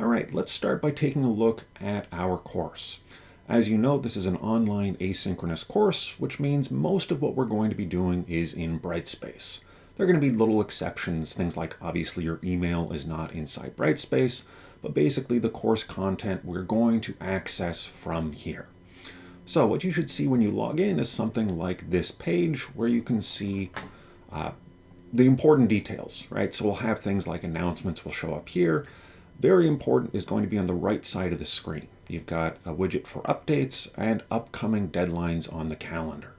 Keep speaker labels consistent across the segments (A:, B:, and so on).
A: All right, let's start by taking a look at our course. As you know, this is an online asynchronous course, which means most of what we're going to be doing is in Brightspace. There are going to be little exceptions, things like obviously your email is not inside Brightspace, but basically the course content we're going to access from here. So what you should see when you log in is something like this page where you can see the important details, right? So we'll have things like announcements will show up here. Very important is going to be on the right side of the screen. You've got a widget for updates and upcoming deadlines on the calendar.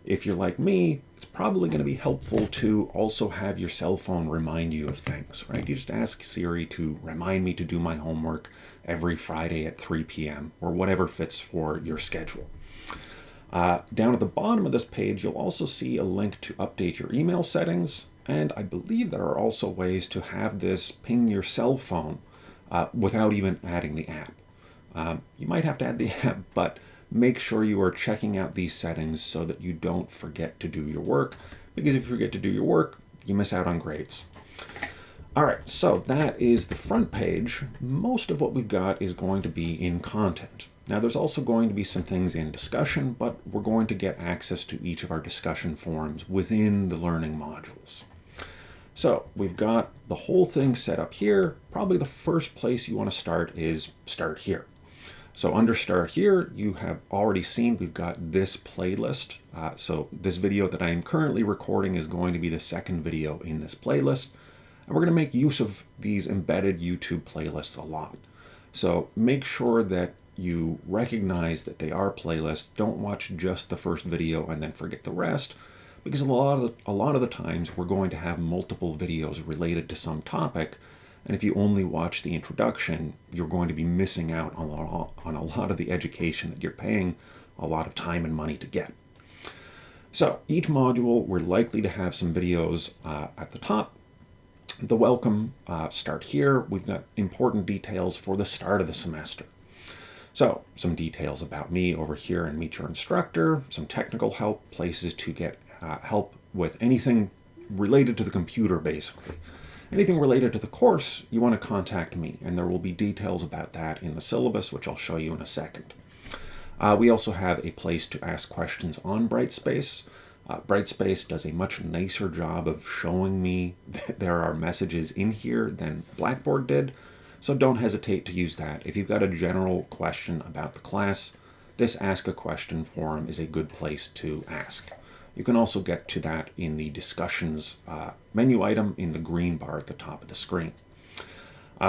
A: If you're like me, it's probably going to be helpful to also have your cell phone remind you of things, right? You just ask Siri to remind me to do my homework every Friday at 3 p.m. or whatever fits for your schedule. Down at the bottom of this page, you'll also see a link to update your email settings. And I believe there are also ways to have this ping your cell phone without even adding the app. You might have to add the app, but make sure you are checking out these settings so that you don't forget to do your work, because if you forget to do your work, you miss out on grades. All right, so that is the front page. Most of what we've got is going to be in content. Now, there's also going to be some things in discussion, but we're going to get access to each of our discussion forums within the learning modules. So we've got the whole thing set up here. Probably the first place you want to start is start here. So under start here, you have already seen we've got this playlist. So this video that I am currently recording is going to be the second video in this playlist. And we're going to make use of these embedded YouTube playlists a lot. So make sure that you recognize that they are playlists. Don't watch just the first video and then forget the rest, because a lot of the times we're going to have multiple videos related to some topic, and if you only watch the introduction, you're going to be missing out on a lot of the education that you're paying a lot of time and money to get. So each module, we're likely to have some videos at the top. The welcome start here. We've got important details for the start of the semester. So some details about me over here and Meet Your Instructor, some technical help, places to get help with anything related to the computer, basically. Anything related to the course, you want to contact me, and there will be details about that in the syllabus, which I'll show you in a second. We also have a place to ask questions on Brightspace. Brightspace does a much nicer job of showing me that there are messages in here than Blackboard did, so don't hesitate to use that. If you've got a general question about the class, this Ask a Question forum is a good place to ask. You can also get to that in the discussions menu item in the green bar at the top of the screen.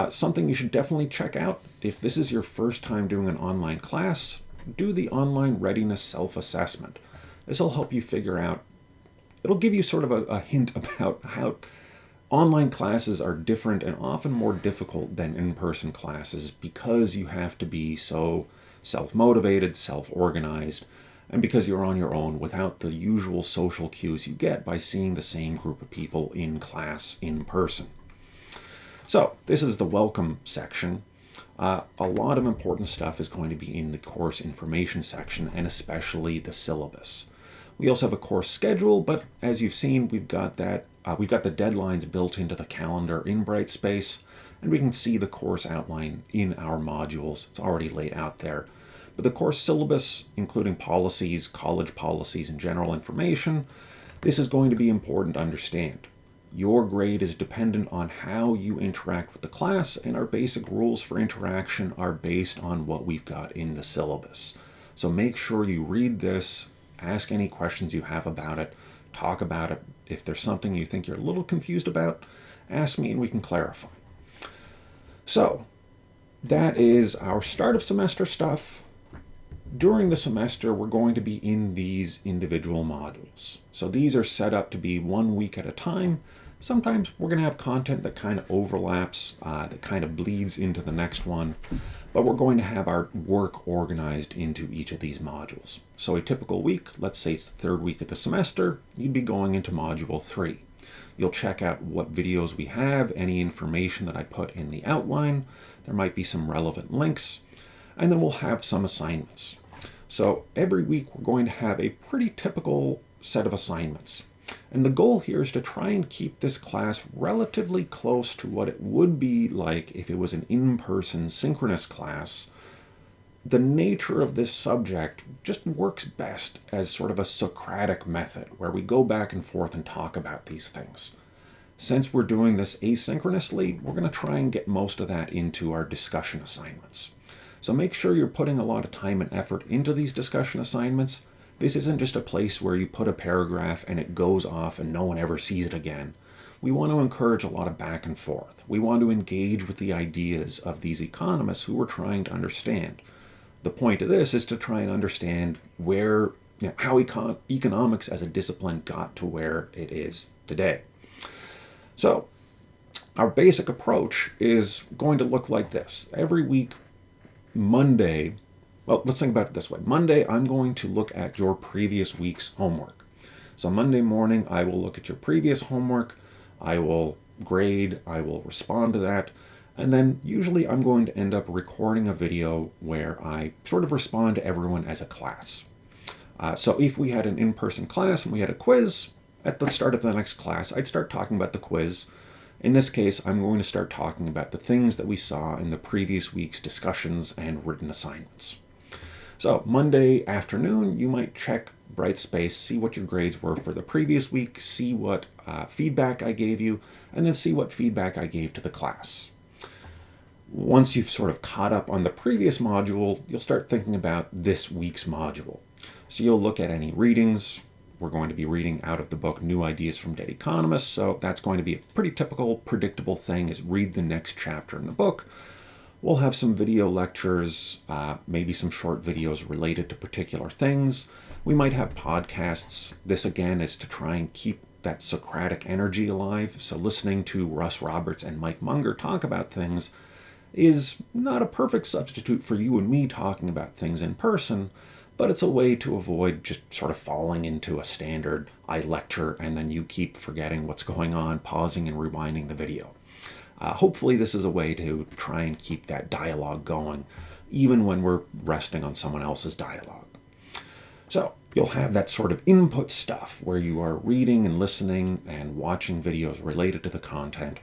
A: Something you should definitely check out, if this is your first time doing an online class, do the online readiness self-assessment. This will help you figure out, it'll give you sort of a hint about how online classes are different and often more difficult than in-person classes, because you have to be so self-motivated, self-organized, and because you're on your own without the usual social cues you get by seeing the same group of people in class in person. So this is the welcome section. A lot of important stuff is going to be in the course information section, and especially the syllabus. We also have a course schedule, but as you've seen, we've got the deadlines built into the calendar in Brightspace, and we can see the course outline in our modules. It's already laid out there. But the course syllabus, including policies, college policies, and general information, this is going to be important to understand. Your grade is dependent on how you interact with the class, and our basic rules for interaction are based on what we've got in the syllabus. So make sure you read this, ask any questions you have about it, talk about it. If there's something you think you're a little confused about, ask me and we can clarify. So that is our start of semester stuff. During the semester, we're going to be in these individual modules. So these are set up to be 1 week at a time. Sometimes we're going to have content that kind of overlaps, that kind of bleeds into the next one, but we're going to have our work organized into each of these modules. So a typical week, let's say it's the third week of the semester, you'd be going into module 3. You'll check out what videos we have, any information that I put in the outline. There might be some relevant links, and then we'll have some assignments. So every week we're going to have a pretty typical set of assignments. And the goal here is to try and keep this class relatively close to what it would be like if it was an in-person synchronous class. The nature of this subject just works best as sort of a Socratic method, where we go back and forth and talk about these things. Since we're doing this asynchronously, we're going to try and get most of that into our discussion assignments. So make sure you're putting a lot of time and effort into these discussion assignments. This isn't just a place where you put a paragraph and it goes off and no one ever sees it again. We want to encourage a lot of back and forth. We want to engage with the ideas of these economists who we're trying to understand. The point of this is to try and understand how economics as a discipline got to where it is today. So our basic approach is going to look like this. Every week, Monday, well, let's think about it this way. Monday, I'm going to look at your previous week's homework. So Monday morning, I will look at your previous homework. I will grade, I will respond to that. And then usually I'm going to end up recording a video where I sort of respond to everyone as a class. So if we had an in-person class and we had a quiz, at the start of the next class, I'd start talking about the quiz. In this case, I'm going to start talking about the things that we saw in the previous week's discussions and written assignments. So Monday afternoon, you might check Brightspace, see what your grades were for the previous week, see what feedback I gave you, and then see what feedback I gave to the class. Once you've sort of caught up on the previous module, you'll start thinking about this week's module. So you'll look at any readings. We're going to be reading out of the book New Ideas from Dead Economists, so that's going to be a pretty typical, predictable thing, is read the next chapter in the book. We'll have some video lectures, maybe some short videos related to particular things. We might have podcasts. This, again, is to try and keep that Socratic energy alive. So listening to Russ Roberts and Mike Munger talk about things is not a perfect substitute for you and me talking about things in person, but it's a way to avoid just sort of falling into a standard, I lecture and then you keep forgetting what's going on, pausing and rewinding the video. Hopefully this is a way to try and keep that dialogue going, even when we're resting on someone else's dialogue. So you'll have that sort of input stuff where you are reading and listening and watching videos related to the content.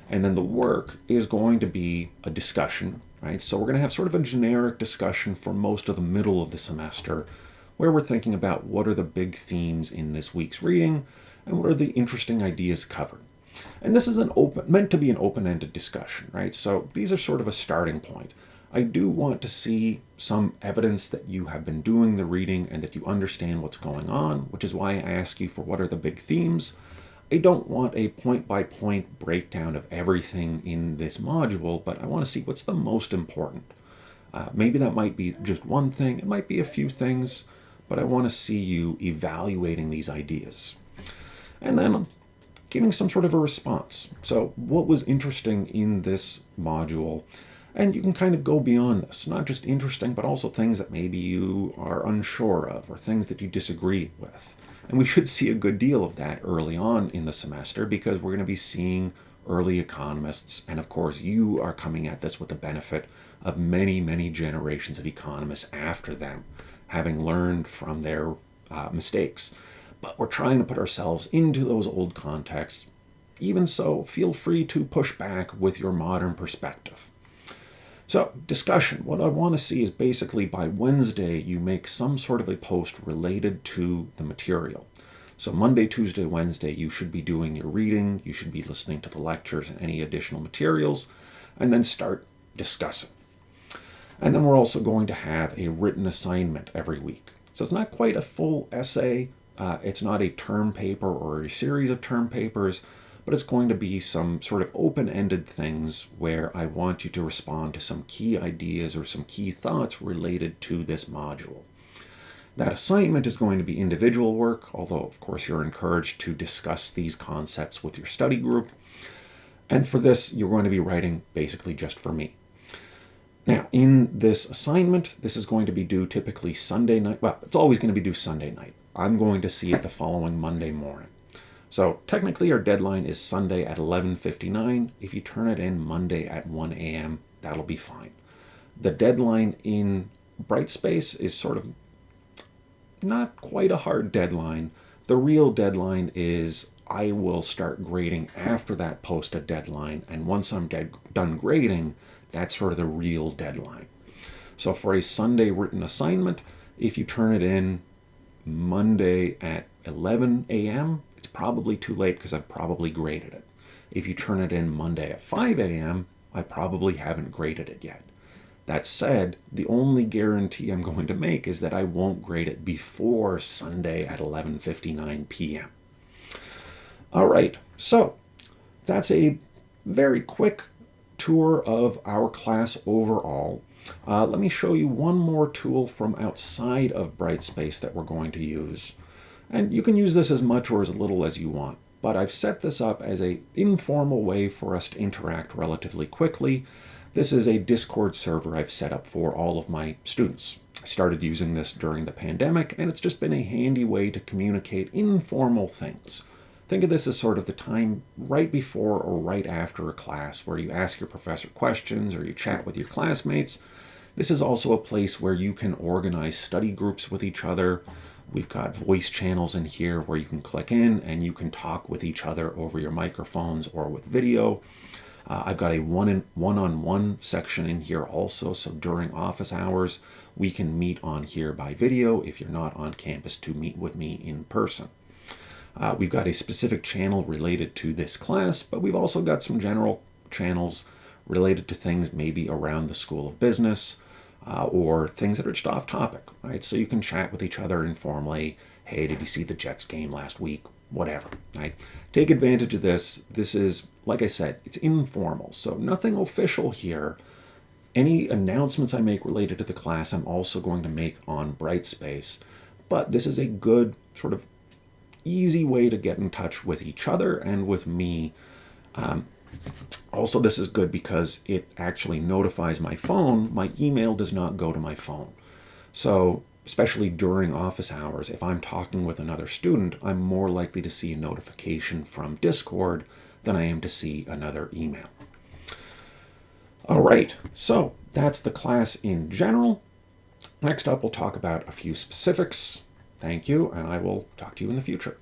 A: And then the work is going to be a discussion, right? So we're going to have sort of a generic discussion for most of the middle of the semester, where we're thinking about what are the big themes in this week's reading and what are the interesting ideas covered. And this is meant to be an open-ended discussion, right? So these are sort of a starting point. I do want to see some evidence that you have been doing the reading and that you understand what's going on, which is why I ask you for what are the big themes. I don't want a point-by-point breakdown of everything in this module, but I want to see what's the most important. Maybe that might be just one thing, it might be a few things, but I want to see you evaluating these ideas. And then giving some sort of a response. So what was interesting in this module? And you can kind of go beyond this, not just interesting, but also things that maybe you are unsure of or things that you disagree with. And we should see a good deal of that early on in the semester because we're going to be seeing early economists. And of course, you are coming at this with the benefit of many, many generations of economists after them, having learned from their mistakes. But we're trying to put ourselves into those old contexts. Even so, feel free to push back with your modern perspective. So, discussion. What I want to see is basically by Wednesday, you make some sort of a post related to the material. So Monday, Tuesday, Wednesday, you should be doing your reading, you should be listening to the lectures and any additional materials, and then start discussing. And then we're also going to have a written assignment every week. So it's not quite a full essay, it's not a term paper or a series of term papers, but it's going to be some sort of open-ended things where I want you to respond to some key ideas or some key thoughts related to this module. That assignment is going to be individual work, although of course you're encouraged to discuss these concepts with your study group. And for this, you're going to be writing basically just for me. Now, in this assignment, this is going to be due typically Sunday night. Well, it's always going to be due Sunday night. I'm going to see it the following Monday morning. So technically our deadline is Sunday at 11:59. If you turn it in Monday at 1 a.m., that'll be fine. The deadline in Brightspace is sort of not quite a hard deadline, The real deadline is I will start grading after that posted deadline, and once I'm done grading, that's sort of the real deadline. So for a Sunday written assignment, if you turn it in Monday at 11 a.m., it's probably too late because I've probably graded it. If you turn it in Monday at 5 a.m., I probably haven't graded it yet. That said, the only guarantee I'm going to make is that I won't grade it before Sunday at 11:59 p.m. All right, so that's a very quick tour of our class overall. Let me show you one more tool from outside of Brightspace that we're going to use. And you can use this as much or as little as you want, but I've set this up as an informal way for us to interact relatively quickly. This is a Discord server I've set up for all of my students. I started using this during the pandemic, and it's just been a handy way to communicate informal things. Think of this as sort of the time right before or right after a class where you ask your professor questions or you chat with your classmates. This is also a place where you can organize study groups with each other. We've got voice channels in here where you can click in and you can talk with each other over your microphones or with video. I've got a one-on-one section in here also, so during office hours, we can meet on here by video if you're not on campus to meet with me in person. We've got a specific channel related to this class, but we've also got some general channels related to things maybe around the School of Business or things that are just off topic, right? So you can chat with each other informally. Hey, did you see the Jets game last week? Whatever, right? Take advantage of this. This is, like I said, it's informal, so nothing official here. Any announcements I make related to the class, I'm also going to make on Brightspace, but this is a good sort of easy way to get in touch with each other and with me. Also, this is good because it actually notifies my phone. My email does not go to my phone. So especially during office hours, if I'm talking with another student, I'm more likely to see a notification from Discord than I am to see another email. All right, so that's the class in general. Next up, we'll talk about a few specifics. Thank you, and I will talk to you in the future.